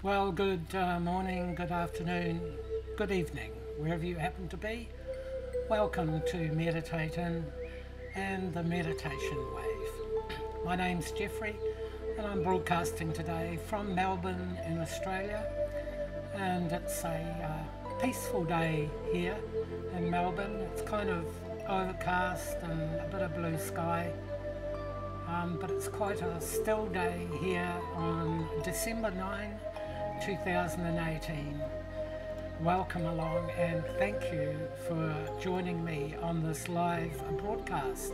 Well, good morning, good afternoon, good evening, wherever you happen to be. Welcome to Meditating and the Meditation Wave. My name's Jeffrey, and I'm broadcasting today from Melbourne in Australia. And it's a peaceful day here in Melbourne. It's kind of overcast and a bit of blue sky. But it's quite a still day here on December 9, 2018. Welcome along and thank you for joining me on this live broadcast.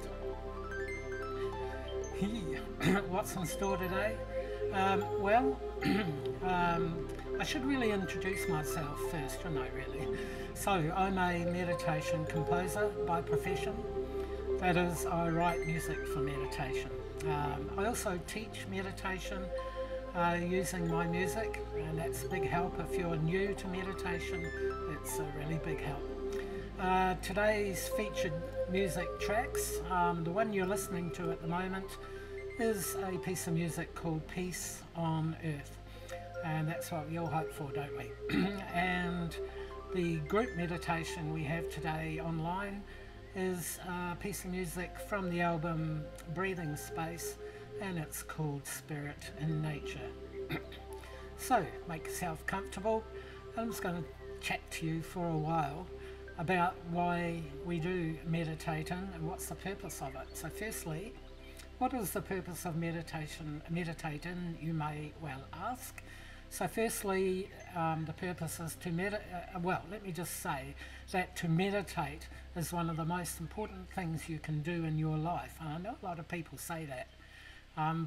What's in store today? Well, I should really introduce myself first, shouldn't I really? So, I'm a meditation composer by profession. That is, I write music for meditation. I also teach meditation using my music, and that's a big help if you're new to meditation. It's a really big help. Today's featured music tracks, the one you're listening to at the moment is a piece of music called Peace on Earth, and that's what we all hope for, don't we? And the group meditation we have today online is a piece of music from the album Breathing Space, and it's called Spirit in Nature. So make yourself comfortable. I'm just going to chat to you for a while about why we do meditating and what's the purpose of it. So firstly, what is the purpose of meditating, you may well ask. So firstly, the purpose is to let me just say that to meditate is one of the most important things you can do in your life. And I know a lot of people say that,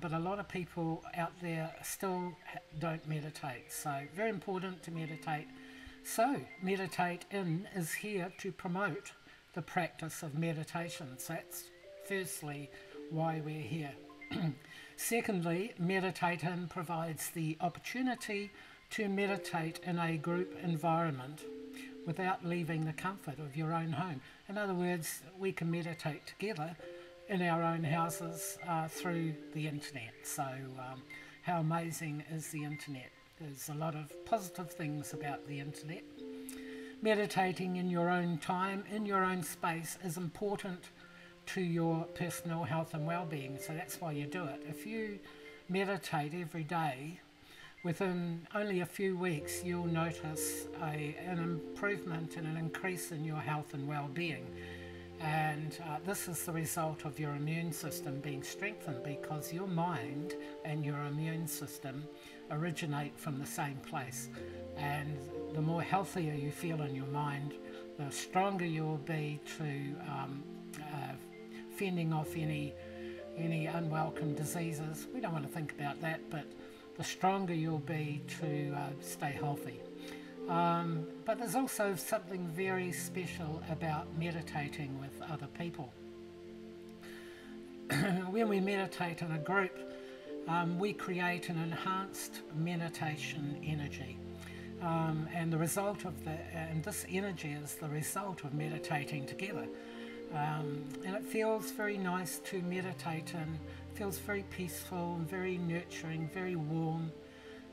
but a lot of people out there still don't meditate. So very important to meditate. So Meditate In is here to promote the practice of meditation. So that's firstly why we're here. Secondly, Meditating provides the opportunity to meditate in a group environment without leaving the comfort of your own home. In other words, we can meditate together in our own houses through the internet. So how amazing is the internet? There's a lot of positive things about the internet. Meditating in your own time, in your own space, is important to your personal health and well-being, so that's why you do it. If you meditate every day, within only a few weeks you'll notice an improvement and an increase in your health and well-being, and this is the result of your immune system being strengthened, because your mind and your immune system originate from the same place, and the more healthier you feel in your mind, the stronger you'll be to fending off any unwelcome diseases. We don't want to think about that, but the stronger you'll be to stay healthy. But there's also something very special about meditating with other people. When we meditate in a group, we create an enhanced meditation energy. And the result of this energy is the result of meditating together. And it feels very nice to meditate in, feels very peaceful and very nurturing, very warm,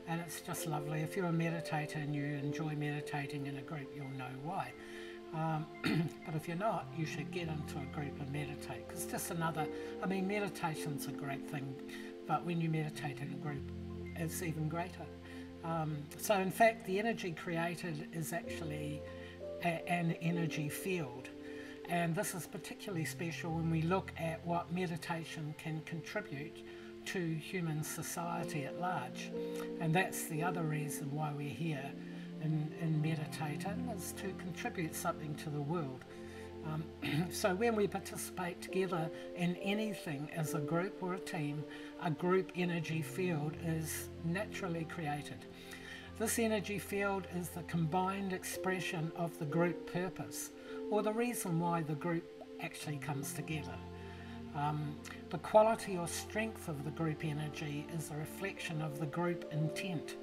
and it's just lovely. If you're a meditator and you enjoy meditating in a group, you'll know why. But if you're not, you should get into a group and meditate, because just meditation's a great thing, but when you meditate in a group, it's even greater. So in fact, the energy created is actually an energy field. And this is particularly special when we look at what meditation can contribute to human society at large. And that's the other reason why we're here in meditating, is to contribute something to the world. So when we participate together in anything as a group or a team, a group energy field is naturally created. This energy field is the combined expression of the group purpose, or the reason why the group actually comes together. The quality or strength of the group energy is a reflection of the group intent.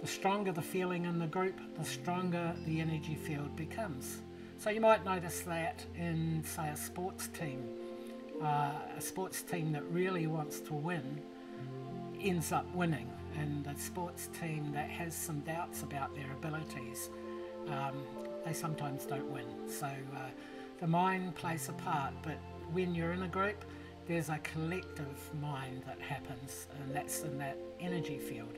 The stronger the feeling in the group, the stronger the energy field becomes. So you might notice that in, say, a sports team that really wants to win ends up winning. and the sports team that has some doubts about their abilities, they sometimes don't win. So the mind plays a part, but when you're in a group, there's a collective mind that happens, and that's in that energy field.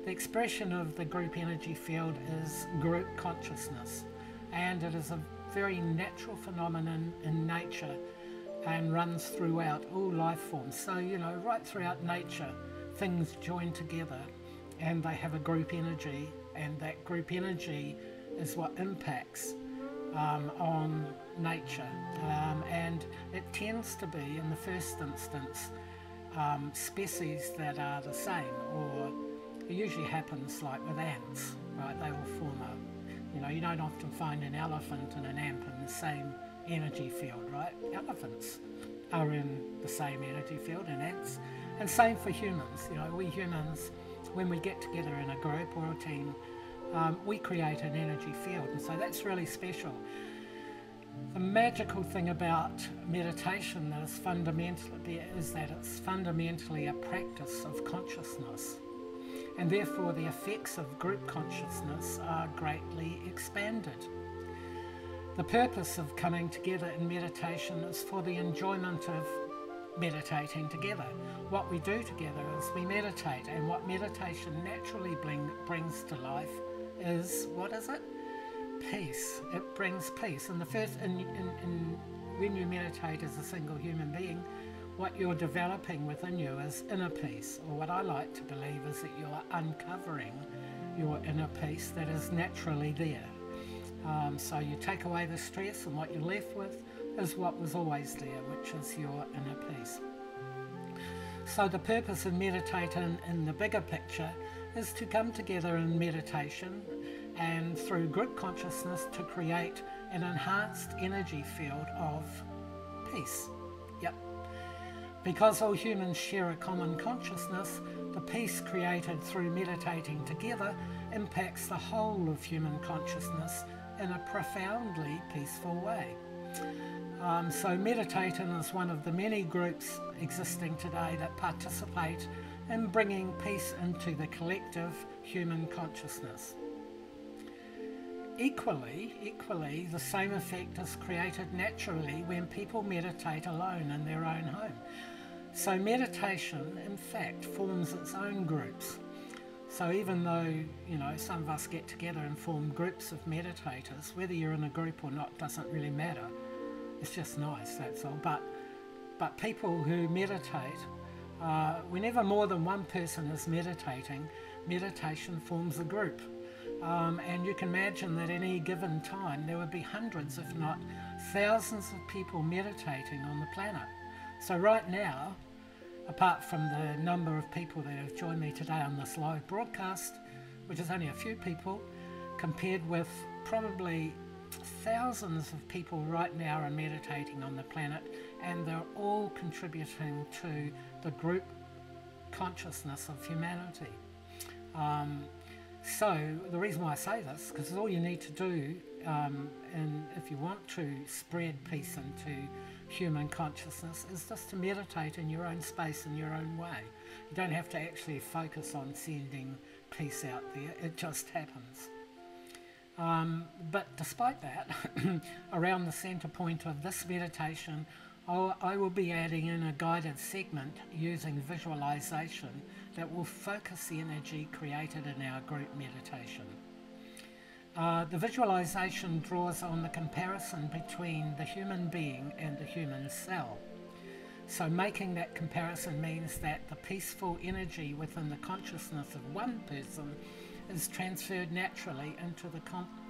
The expression of the group energy field is group consciousness, and it is a very natural phenomenon in nature and runs throughout all life forms. So, you know, right throughout nature, things join together and they have a group energy, and that group energy is what impacts on nature, and it tends to be, in the first instance, species that are the same, or it usually happens like with ants, right? They will form a, you know, you don't often find an elephant and an ant in the same energy field, right? Elephants are in the same energy field, and ants, and same for humans. You know, we humans, when we get together in a group or a team, we create an energy field, and so that's really special. The magical thing about meditation that is that it's fundamentally a practice of consciousness, and therefore the effects of group consciousness are greatly expanded. The purpose of coming together in meditation is for the enjoyment of meditating together. What we do together is we meditate, and what meditation naturally brings to life is, what is it? Peace. It brings peace. And the first, when you meditate as a single human being, what you're developing within you is inner peace, or what I like to believe is that you're uncovering your inner peace that is naturally there. So you take away the stress, and what you're left with is what was always there, which is your inner peace. So the purpose of meditating in the bigger picture is to come together in meditation and through group consciousness to create an enhanced energy field of peace. Yep. Because all humans share a common consciousness, the peace created through meditating together impacts the whole of human consciousness in a profoundly peaceful way. So meditating is one of the many groups existing today that participate in bringing peace into the collective human consciousness. Equally, the same effect is created naturally when people meditate alone in their own home. So meditation, in fact, forms its own groups. So even though, you know, some of us get together and form groups of meditators, whether you're in a group or not doesn't really matter. It's just nice, that's all. But people who meditate, whenever more than one person is meditating, meditation forms a group. And you can imagine that at any given time there would be hundreds, if not thousands of people meditating on the planet. So right now, apart from the number of people that have joined me today on this live broadcast, which is only a few people, compared with probably thousands of people right now are meditating on the planet, and they're all contributing to the group consciousness of humanity. So the reason why I say this, because all you need to do, and if you want to spread peace into human consciousness, is just to meditate in your own space, in your own way. You don't have to actually focus on sending peace out there, it just happens. But despite that, around the center point of this meditation, I will be adding in a guided segment using visualization that will focus the energy created in our group meditation. The visualization draws on the comparison between the human being and the human cell. So making that comparison means that the peaceful energy within the consciousness of one person is transferred naturally into the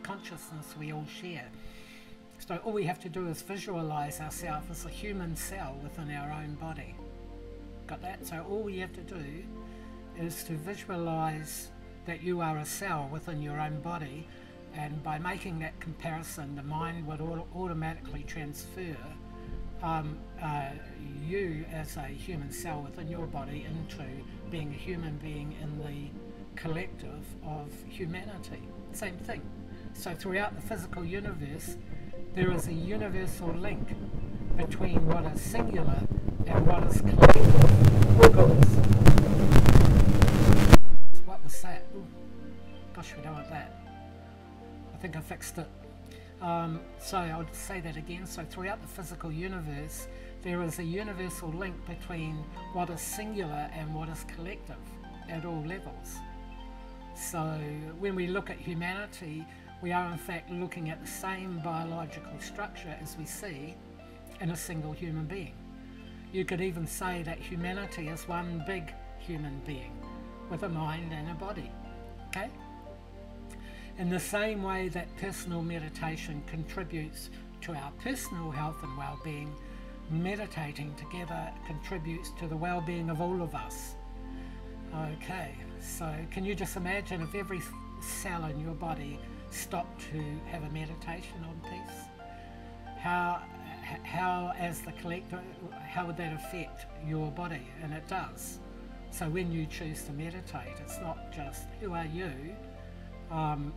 consciousness we all share. So all we have to do is visualize ourselves as a human cell within our own body. Got that? So all we have to do is to visualize that you are a cell within your own body, and by making that comparison, the mind would automatically transfer you as a human cell within your body into being a human being in the collective of humanity. Same thing. So throughout the physical universe, there is a universal link between what is singular and what is collective. gosh, we don't want that. I think I fixed it. So I'll say that again. So throughout the physical universe, there is a universal link between what is singular and what is collective at all levels. So when we look at humanity, we are in fact looking at the same biological structure as we see in a single human being. You could even say that humanity is one big human being with a mind and a body. Okay? In the same way that personal meditation contributes to our personal health and well-being, meditating together contributes to the well-being of all of us. Okay, so can you just imagine if every cell in your body stopped to have a meditation on peace? How as the collective, how would that affect your body? And it does. So when you choose to meditate, it's not just who are you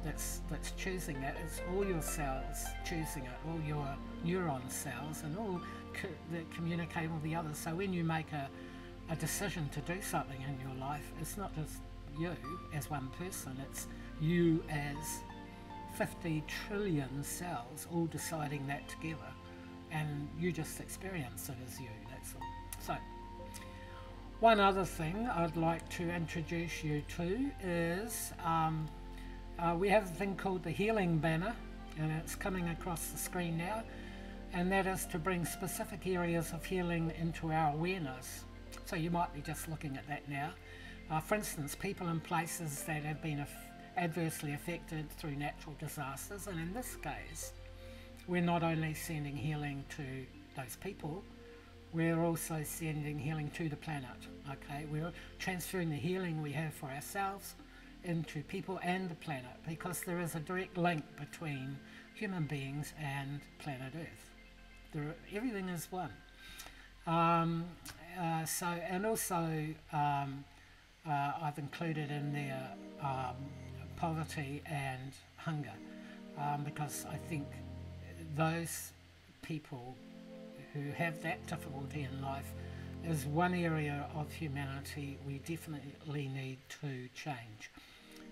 that's choosing it, it's all your cells choosing it, all your neuron cells and all that communicate with the others. So when you make a decision to do something in your life, it's not just you as one person, it's you as 50 trillion cells all deciding that together, and you just experience it as you, that's all. So one other thing I'd like to introduce you to is we have a thing called the healing banner, and it's coming across the screen now, and that is to bring specific areas of healing into our awareness. So you might be just looking at that now. For instance, people in places that have been adversely affected through natural disasters, and in this case we're not only sending healing to those people, we're also sending healing to the planet. Okay, we're transferring the healing we have for ourselves into people and the planet, because there is a direct link between human beings and planet Earth. Everything is one. And also I've included in there poverty and hunger, because I think those people who have that difficulty in life is one area of humanity we definitely need to change.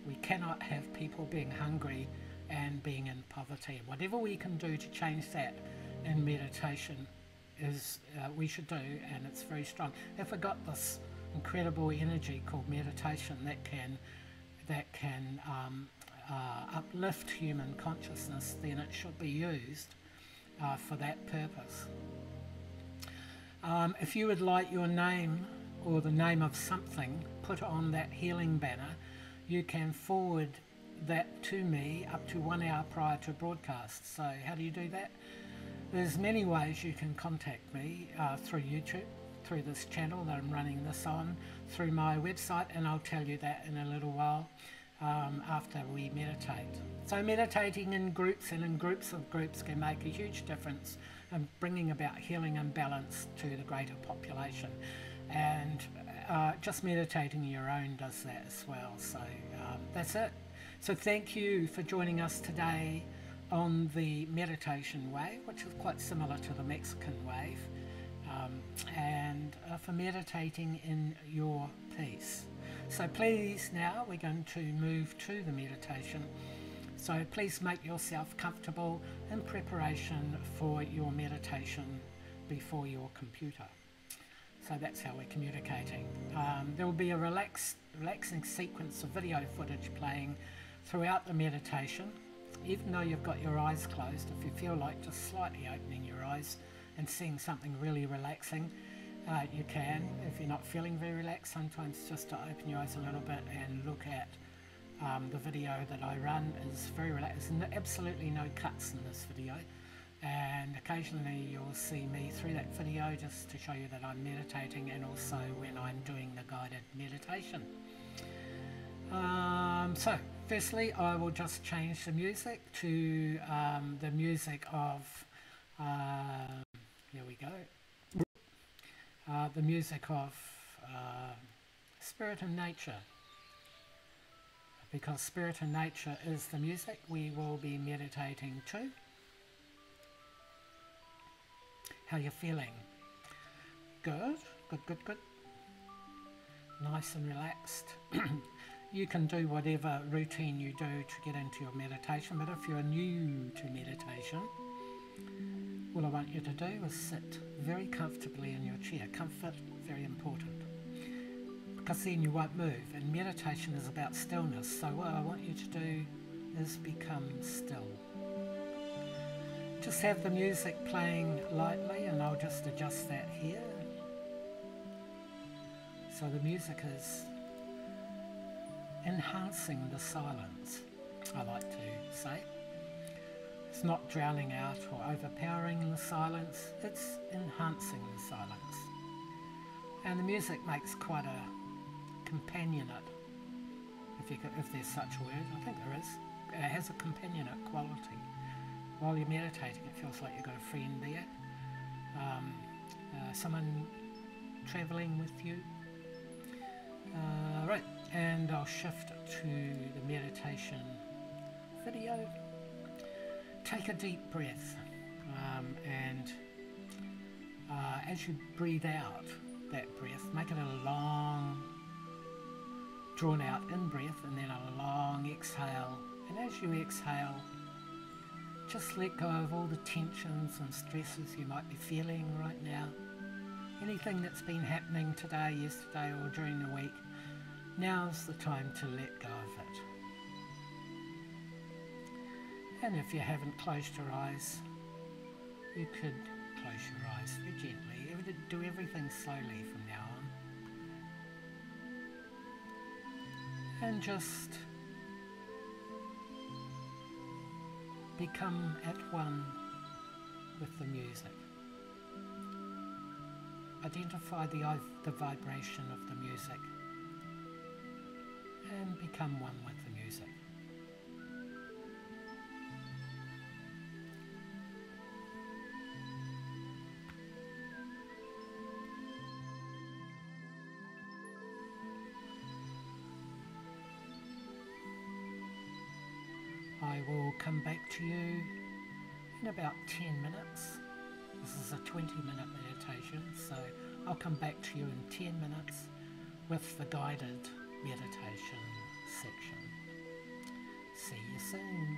We cannot have people being hungry and being in poverty. Whatever we can do to change that in meditation is we should do, and it's very strong. If we got this incredible energy called meditation that can uplift human consciousness, then it should be used for that purpose. If you would like your name or the name of something put on that healing banner, you can forward that to me up to 1 hour prior to broadcast. So how do you do that? There's many ways you can contact me, through YouTube, through this channel that I'm running this on, through my website, and I'll tell you that in a little while after we meditate. So meditating in groups and in groups of groups can make a huge difference in bringing about healing and balance to the greater population. And just meditating your own does that as well. So that's it. So thank you for joining us today on the meditation wave, which is quite similar to the Mexican wave, and for meditating in your peace. So please, now we're going to move to the meditation. So please make yourself comfortable in preparation for your meditation before your computer. So that's how we're communicating. There will be a relaxing sequence of video footage playing throughout the meditation. Even though you've got your eyes closed, if you feel like just slightly opening your eyes and seeing something really relaxing, you can. If you're not feeling very relaxed, sometimes just to open your eyes a little bit and look at the video that I run is very relaxed. There's absolutely no cuts in this video, and occasionally you'll see me through that video just to show you that I'm meditating, and also when I'm doing the guided meditation. So firstly, I will just change the music to the music of here we go, the music of Spirit and Nature, because Spirit and Nature is the music we will be meditating to. How you feeling? Good, good, good, good. Nice and relaxed. You can do whatever routine you do to get into your meditation, but if you're new to meditation, all I want you to do is sit very comfortably in your chair. Comfort, very important, because then you won't move, and meditation is about stillness. So what I want you to do is become still. Just have the music playing lightly, and I'll just adjust that here. So the music is enhancing the silence, I like to say. It's not drowning out or overpowering the silence, it's enhancing the silence. And the music makes quite a companionate, if there's such a word. I think there is. It has a companionate quality. While you're meditating, it feels like you've got a friend there, someone travelling with you. Right, and I'll shift to the meditation video. Take a deep breath, and as you breathe out that breath, make it a long, drawn out in-breath, and then a long exhale. And as you exhale, just let go of all the tensions and stresses you might be feeling right now. Anything that's been happening today, yesterday, or during the week, now's the time to let go of it. And if you haven't closed your eyes, you could close your eyes very gently. Do everything slowly from now on. And just become at one with the music. Identify the vibration of the music and become one with the music. I will come back to you in about 10 minutes. This is a 20-minute meditation, so I'll come back to you in 10 minutes with the guided meditation section. See you soon.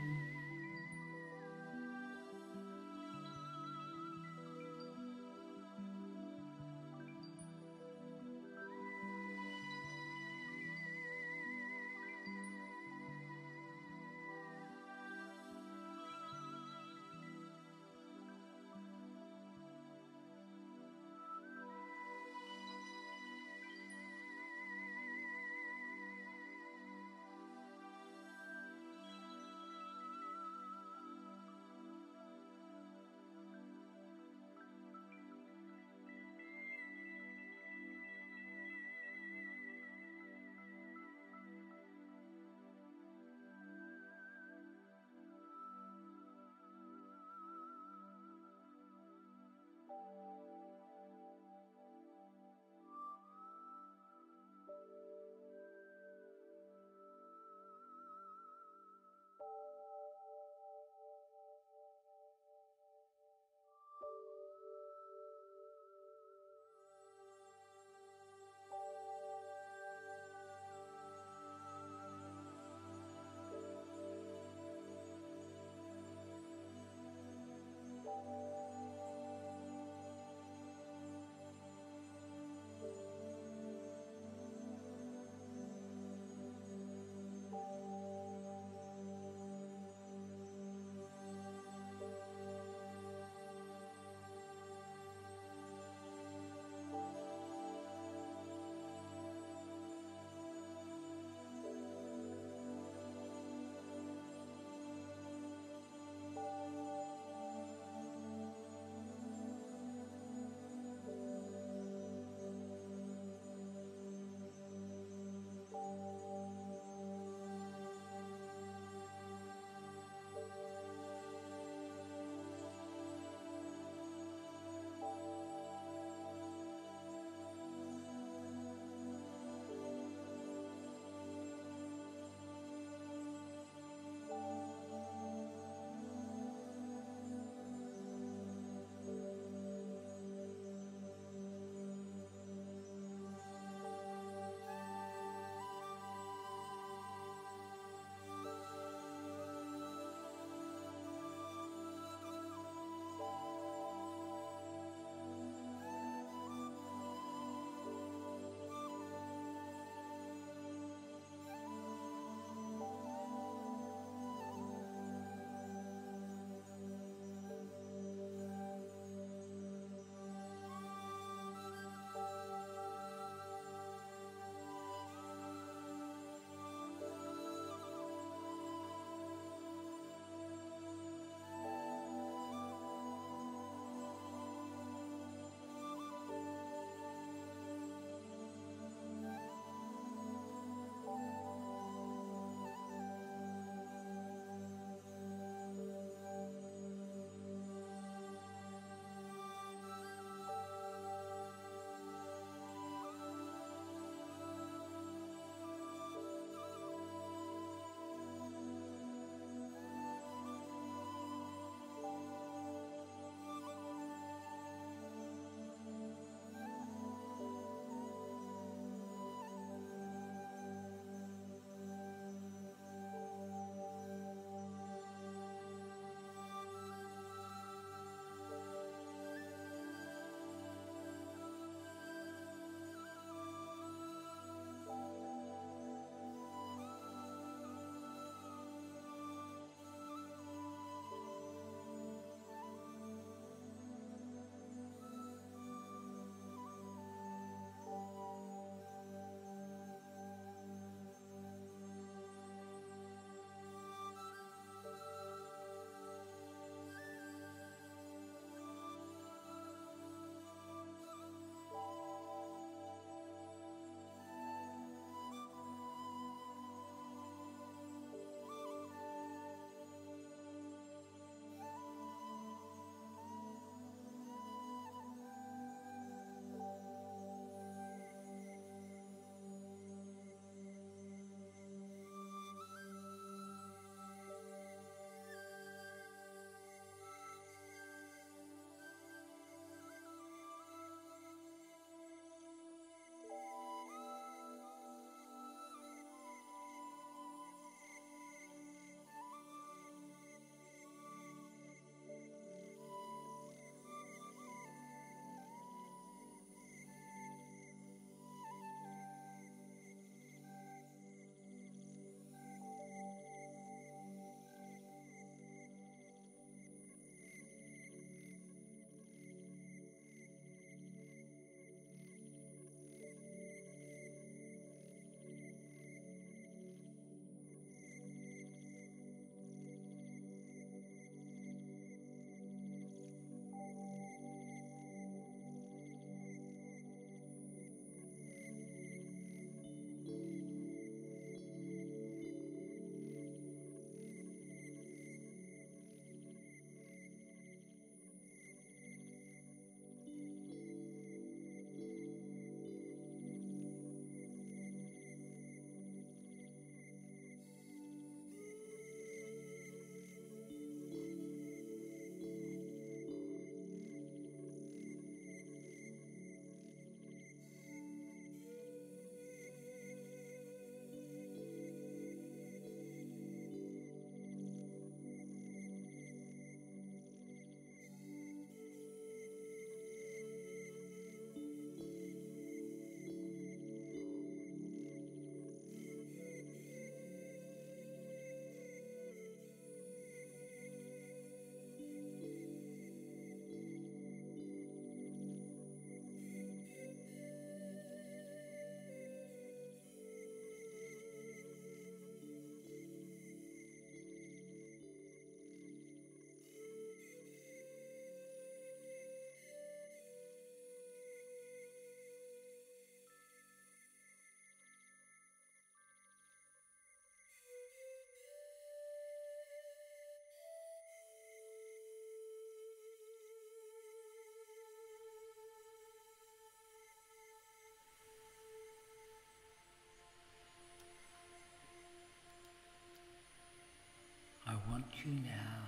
you now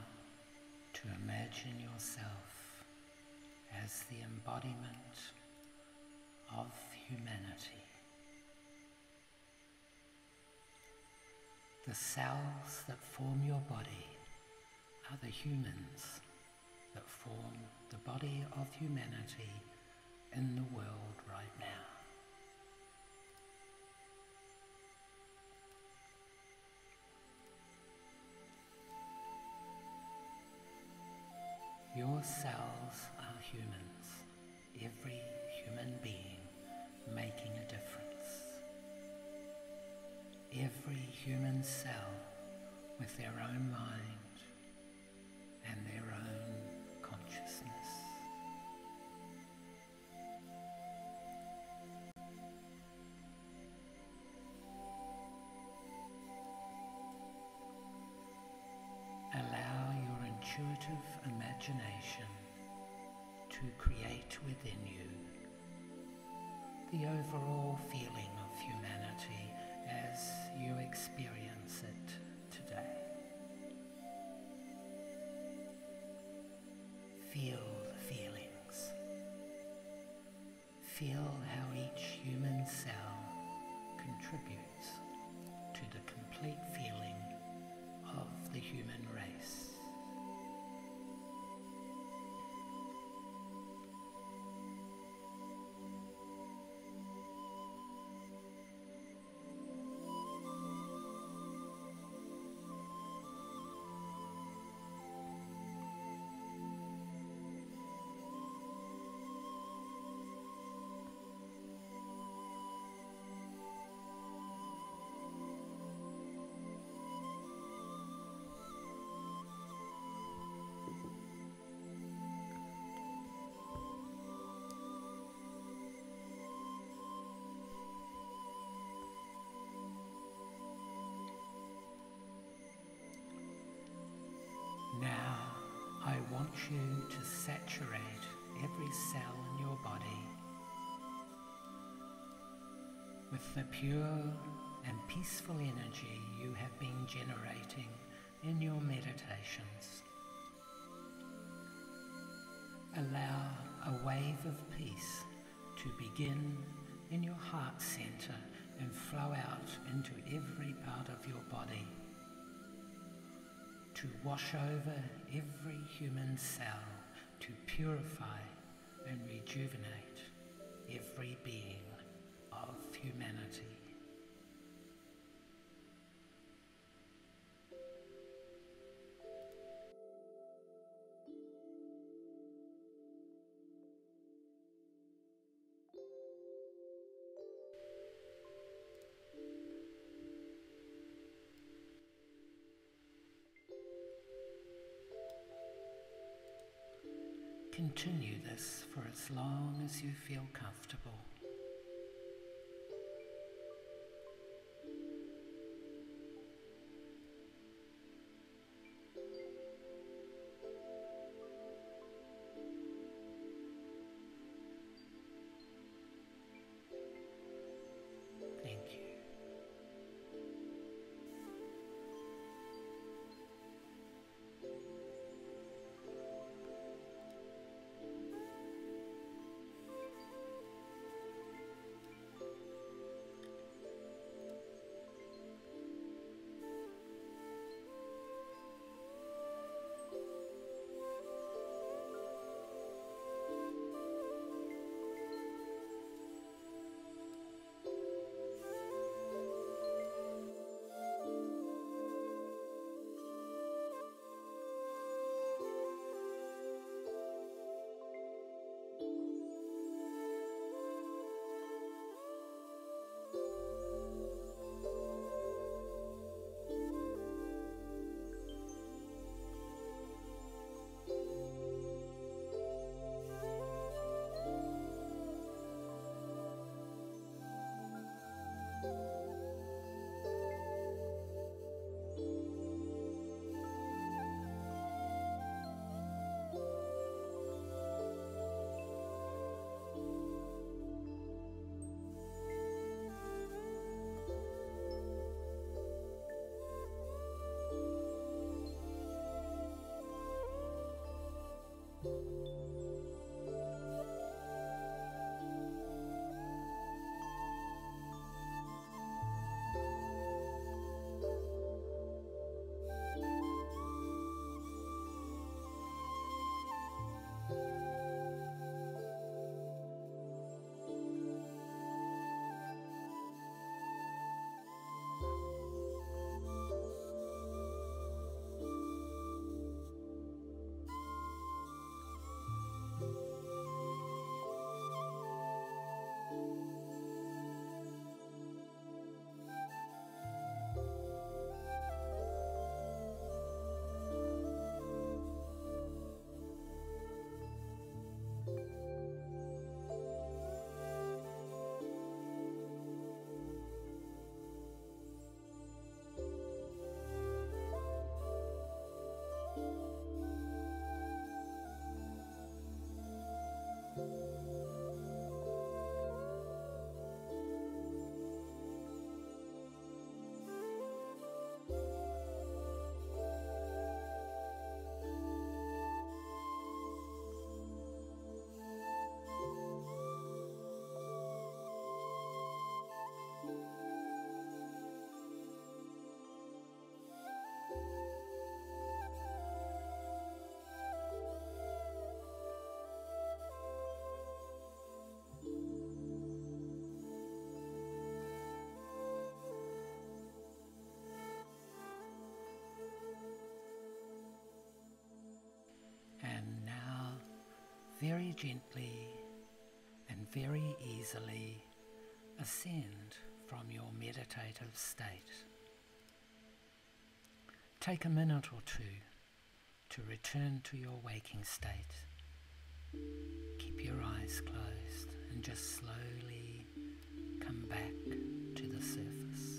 to imagine yourself as the embodiment of humanity. The cells that form your body are the humans that form the body of humanity in the world right now. Your cells are humans, every human being making a difference. Every human cell with their own mind and their own consciousness. Allow your intuitive imagination to create within you the overall feeling of humanity as you experience it today. Feel the feelings. Feel how each human cell contributes to the complete feeling of the human race. Now, I want you to saturate every cell in your body with the pure and peaceful energy you have been generating in your meditations. Allow a wave of peace to begin in your heart center and flow out into every part of your body, to wash over every human cell, to purify and rejuvenate every being of humanity. Continue this for as long as you feel comfortable. Thank you. very gently and very easily ascend from your meditative state. Take a minute or two to return to your waking state. Keep your eyes closed and just slowly come back to the surface.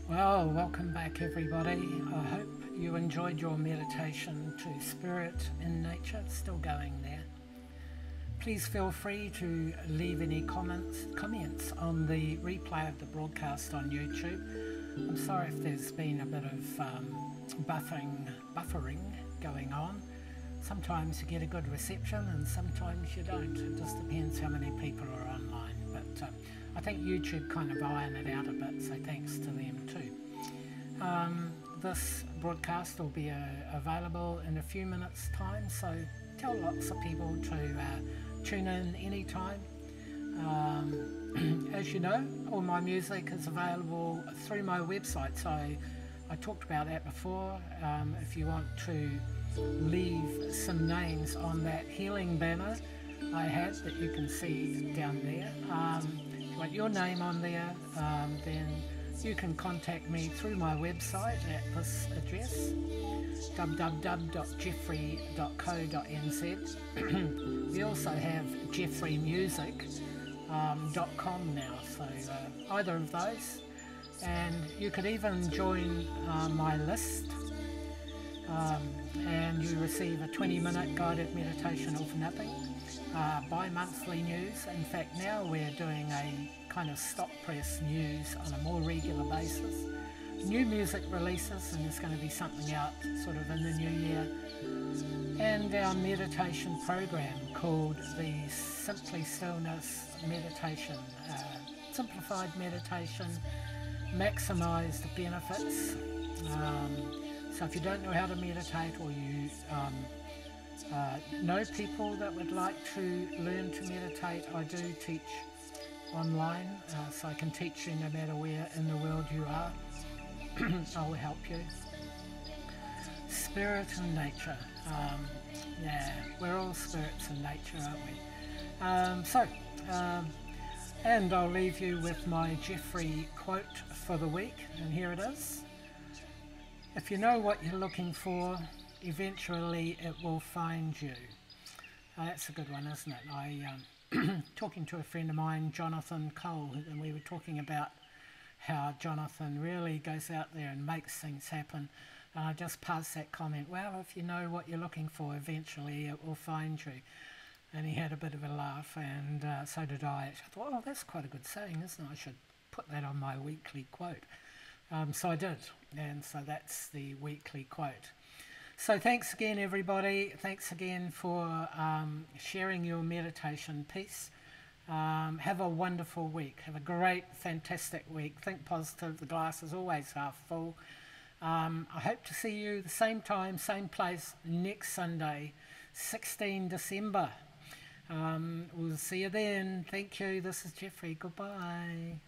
Well, welcome back everybody. I hope you enjoyed your meditation to spirit in nature. It's still going there. Please feel free to leave any comments on the replay of the broadcast on YouTube. I'm sorry if there's been a bit of buffering going on. Sometimes you get a good reception and sometimes you don't. It just depends how many people are online. But I think YouTube kind of ironed it out a bit, so thanks to them too. This broadcast will be available in a few minutes time, so tell lots of people to tune in anytime. As you know, all my music is available through my website, so I talked about that before. If you want to leave some names on that healing banner I have that you can see down there, if you want your name on there, then you can contact me through my website at this address, www.jeffree.co.nz. We also have jeffreemusic.com now, so either of those. And you could even join my list, and you receive a 20-minute guided meditation all for nothing, bi-monthly news. In fact, now we're doing a kind of stop press news on a more regular basis. New music releases, and there's going to be something out sort of in the new year. And our meditation program called the Simply Stillness Meditation, simplified meditation, maximise the benefits. So if you don't know how to meditate, or you know people that would like to learn to meditate, I do teach online, so I can teach you no matter where in the world you are. I will help you. Spirit and nature. Yeah, we're all spirits in nature, aren't we? And I'll leave you with my Jeffree quote for the week, and here it is. If you know what you're looking for, eventually it will find you. That's a good one, isn't it? Talking to a friend of mine, Jonathan Cole, and we were talking about how Jonathan really goes out there and makes things happen. And I just passed that comment, well, if you know what you're looking for, eventually it will find you. And he had a bit of a laugh, and so did I. I thought, oh, that's quite a good saying, isn't it? I should put that on my weekly quote. So I did, and so that's the weekly quote. So thanks again, everybody. Thanks again for sharing your meditation piece. Have a wonderful week. Have a great, fantastic week. Think positive. The glass is always half full. I hope to see you the same time, same place next Sunday, 16 December. We'll see you then. Thank you. This is Jeffree. Goodbye.